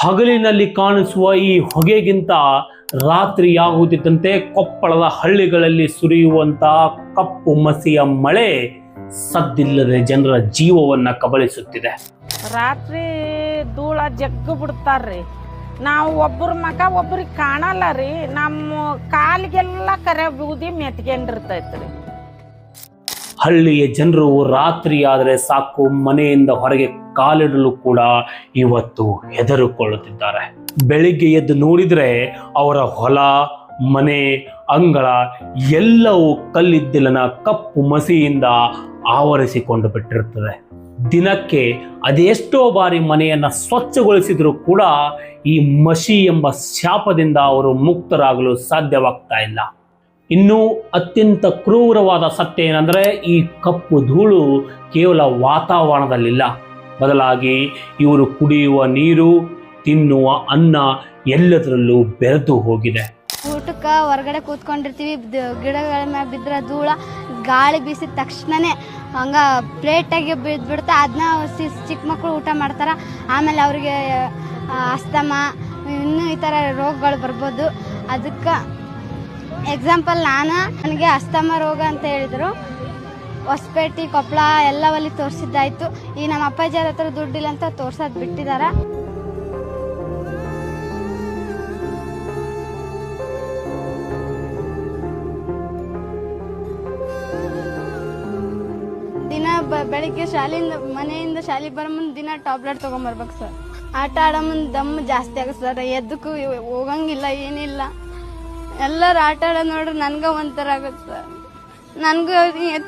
ಹಗಲಿನಲ್ಲಿ ಕಾಣಿಸುವ ಈ ಹೊಗೆಗಿಂತ ರಾತ್ರಿಯಾಗುತ್ತಿದ್ದಂತೆ ಕೊಪ್ಪಳದ ಹಳ್ಳಿಗಳಲ್ಲಿ ಸುರಿಯುವಂತಹ ಕಪ್ಪು ಮಸಿಯ ಮಳೆ ಸದ್ದಿಲ್ಲದೆ ಜನರ ಜೀವವನ್ನ ಕಬಳಿಸುತ್ತಿದೆ. ರಾತ್ರಿ ಧೂಳ ಜಗ್ಗು ಬಿಡ್ತಾರ್ರಿ. ನಾವು ಒಬ್ಬರ ಮಗ ಒಬ್ರಿಗೆ ಕಾಣಲ್ಲ ರೀ. ನಮ್ಮ ಕಾಲಿಗೆಲ್ಲ ಕರೆ ಬೂದಿ ಮೆತ್ಕೊಂಡಿರ್ತೈತ್ರಿ. ಹಳ್ಳಿಯ ಜನರು ರಾತ್ರಿ ಆದರೆ ಸಾಕು ಮನೆಯಿಂದ ಹೊರಗೆ ಕಾಲಿಡಲು ಕೂಡ ಇವತ್ತು ಹೆದರಿಕೊಳ್ಳುತ್ತಿದ್ದಾರೆ. ಬೆಳಿಗ್ಗೆ ಎದ್ದು ನೋಡಿದ್ರೆ ಅವರ ಹೊಲ ಮನೆ ಅಂಗಳ ಎಲ್ಲವೂ ಕಲ್ಲಿದ್ದಿಲನ ಕಪ್ಪು ಮಸಿಯಿಂದ ಆವರಿಸಿಕೊಂಡು ಬಿಟ್ಟಿರುತ್ತದೆ. ದಿನಕ್ಕೆ ಅದೆಷ್ಟೋ ಬಾರಿ ಮನೆಯನ್ನ ಸ್ವಚ್ಛಗೊಳಿಸಿದರೂ ಕೂಡ ಈ ಮಸಿ ಎಂಬ ಶಾಪದಿಂದ ಅವರು ಮುಕ್ತರಾಗಲು ಸಾಧ್ಯವಾಗ್ತಾ ಇಲ್ಲ. ಇನ್ನು ಅತ್ಯಂತ ಕ್ರೂರವಾದ ಸತ್ಯ ಏನಂದ್ರೆ, ಈ ಕಪ್ಪು ಧೂಳು ಕೇವಲ ವಾತಾವರಣದಲ್ಲಿಲ್ಲ, ಬದಲಾಗಿ ಇವರು ಕುಡಿಯುವ ನೀರು, ತಿನ್ನುವ ಅನ್ನ ಎಲ್ಲದರಲ್ಲೂ ಬೆರೆತು ಹೋಗಿದೆ. ಊಟಕ್ಕೆ ಹೊರಗಡೆ ಕೂತ್ಕೊಂಡಿರ್ತೀವಿ, ಗಿಡಗಳ ಮೇಲೆ ಬಿದ್ದರೆ ಧೂಳ ಗಾಳಿ ಬೀಸಿದ ತಕ್ಷಣನೇ ಹಂಗ ಪ್ಲೇಟಾಗಿ ಬಿದ್ದುಬಿಡುತ್ತೆ. ಅದನ್ನ ಚಿಕ್ಕ ಮಕ್ಕಳು ಊಟ ಮಾಡ್ತಾರೆ. ಆಮೇಲೆ ಅವ್ರಿಗೆ ಅಸ್ತಮ ಇನ್ನೂ ಈ ಥರ ರೋಗಗಳು ಬರ್ಬೋದು. ಅದಕ್ಕೆ ಎಕ್ಸಾಂಪಲ್ ನನಗೆ ಅಸ್ತಮ ರೋಗ ಅಂತ ಹೇಳಿದರು. ಹೊಸಪೇಟೆ ಕೊಪ್ಪಳ ಎಲ್ಲವಲ್ಲಿ ತೋರಿಸಿದ್ದಾಯಿತು. ಈ ನಮ್ಮ ಅಪ್ಪಾಜಿ ಹತ್ರ ದುಡ್ಡಿಲ್ಲ ಅಂತ ತೋರ್ಸೋದು ಬಿಟ್ಟಿದ್ದಾರೆ. ದಿನ ಬೆಳಿಗ್ಗೆ ಮನೆಯಿಂದ ಶಾಲೆಗೆ ಬರೋ ಮುಂದೆ ದಿನ ಟ್ಯಾಬ್ಲೆಟ್ ತೊಗೊಂಬರ್ಬೇಕು ಸರ್. ಆಟ ಆಡೋ ಮುಂದೆ ದಮ್ಮು ಜಾಸ್ತಿ ಆಗುತ್ತೆ ಸರ್. ಎದ್ದಕ್ಕೂ ಹೋಗಂಗಿಲ್ಲ, ಏನಿಲ್ಲ. ಎಲ್ಲರೂ ಆಟ ಆಡೋದು ನೋಡ್ರಿ ನನಗೆ ಒಂಥರ ಆಗುತ್ತೆ ಸರ್. ನನಗೂ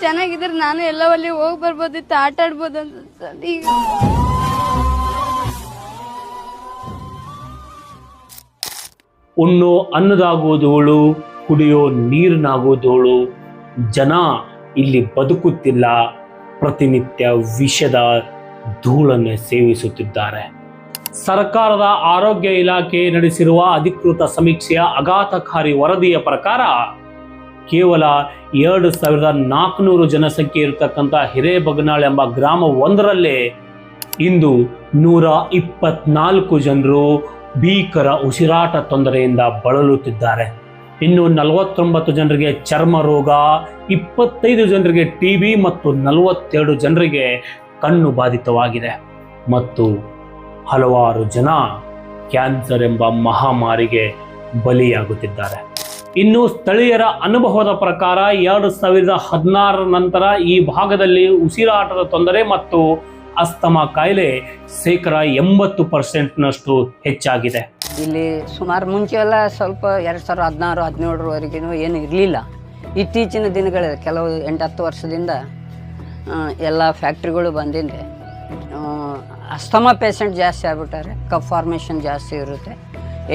ಚೆನ್ನಾಗಿದ್ರೆ ನಾನು ಎಲ್ಲವಲ್ಲಿ ಹೋಗಿ ಬರ್ಬೋದಿತ್ತು, ಆಟ ಆಡ್ಬೋದು ಅಂತ ಸರ್. ಈಗ ಉಣ್ಣೋ ಅನ್ನದಾಗೋದೋಳು, ಕುಡಿಯೋ ನೀರಿನಾಗೋದೋಳು. ಜನ ಇಲ್ಲಿ ಬದುಕುತ್ತಿಲ್ಲ, ಪ್ರತಿನಿತ್ಯ ವಿಷದ ಧೂಳನ್ನು ಸೇವಿಸುತ್ತಿದ್ದಾರೆ. ಸರ್ಕಾರದ ಆರೋಗ್ಯ ಇಲಾಖೆ ನಡೆಸಿರುವ ಅಧಿಕೃತ ಸಮೀಕ್ಷೆಯ ಆಘಾತಕಾರಿ ವರದಿಯ ಪ್ರಕಾರ ಕೇವಲ 2400 ಜನಸಂಖ್ಯೆ ಇರತಕ್ಕಂಥ ಹಿರೇಬಗನಾಳ್ ಎಂಬ ಗ್ರಾಮ ಒಂದರಲ್ಲೇ ಇಂದು 124 ಜನರು ಭೀಕರ ಉಸಿರಾಟ ತೊಂದರೆಯಿಂದ ಬಳಲುತ್ತಿದ್ದಾರೆ. ಇನ್ನು 49 ಜನರಿಗೆ ಚರ್ಮ ರೋಗ, 25 ಜನರಿಗೆ ಟಿಬಿ ಮತ್ತು 42 ಜನರಿಗೆ ಕಣ್ಣು ಬಾಧಿತವಾಗಿದೆ ಮತ್ತು ಹಲವಾರು ಜನ ಕ್ಯಾನ್ಸರ್ ಎಂಬ ಮಹಾಮಾರಿಗೆ ಬಲಿಯಾಗುತ್ತಿದ್ದಾರೆ. ಇನ್ನು ಸ್ಥಳೀಯರ ಅನುಭವದ ಪ್ರಕಾರ 2016 ನಂತರ ಈ ಭಾಗದಲ್ಲಿ ಉಸಿರಾಟದ ತೊಂದರೆ ಮತ್ತು ಅಸ್ತಮಾ ಕಾಯಿಲೆ 80% ಹೆಚ್ಚಾಗಿದೆ. ಇಲ್ಲಿ ಸುಮಾರು ಮುಂಚೆ ಎಲ್ಲ ಸ್ವಲ್ಪ 2016-17ವರೆಗೂ ಏನು ಇರಲಿಲ್ಲ. ಇತ್ತೀಚಿನ ದಿನಗಳಲ್ಲಿ ಕೆಲವು 8-10 ವರ್ಷದಿಂದ ಎಲ್ಲ ಫ್ಯಾಕ್ಟ್ರಿಗಳು ಬಂದಿದೆ. ಅಸ್ತಮಾ ಪೇಷಂಟ್ ಜಾಸ್ತಿ ಆಗ್ಬಿಟ್ಟಾರೆ. ಕಫ್ ಫಾರ್ಮೇಷನ್ ಜಾಸ್ತಿ ಇರುತ್ತೆ.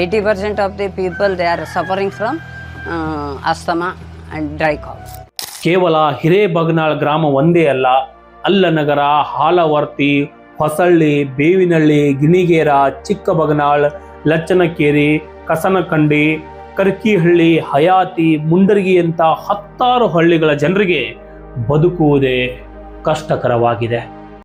80% of the people they are suffering from asthma and dry cough. ಕೇವಲ ಹಿರೇಬಗನಾಳ್ ಗ್ರಾಮ ಒಂದೇ ಅಲ್ಲ, ಅಲ್ಲನಗರ, ಹಾಲವರ್ತಿ, ಹೊಸಳ್ಳಿ, ಬೇವಿನಹಳ್ಳಿ, ಗಿಣಿಗೇರ, ಚಿಕ್ಕಬಗನಾಳ್, ಲಚ್ಚನಕೇರಿ, ಕಸನಕಂಡಿ, ಕರ್ಕಿಹಳ್ಳಿ, ಹಯಾತಿ, ಮುಂಡರ್ಗಿಯಂಥ 10 ಹಳ್ಳಿಗಳ ಜನರಿಗೆ ಬದುಕುವುದೇ ಕಷ್ಟಕರವಾಗಿದೆ.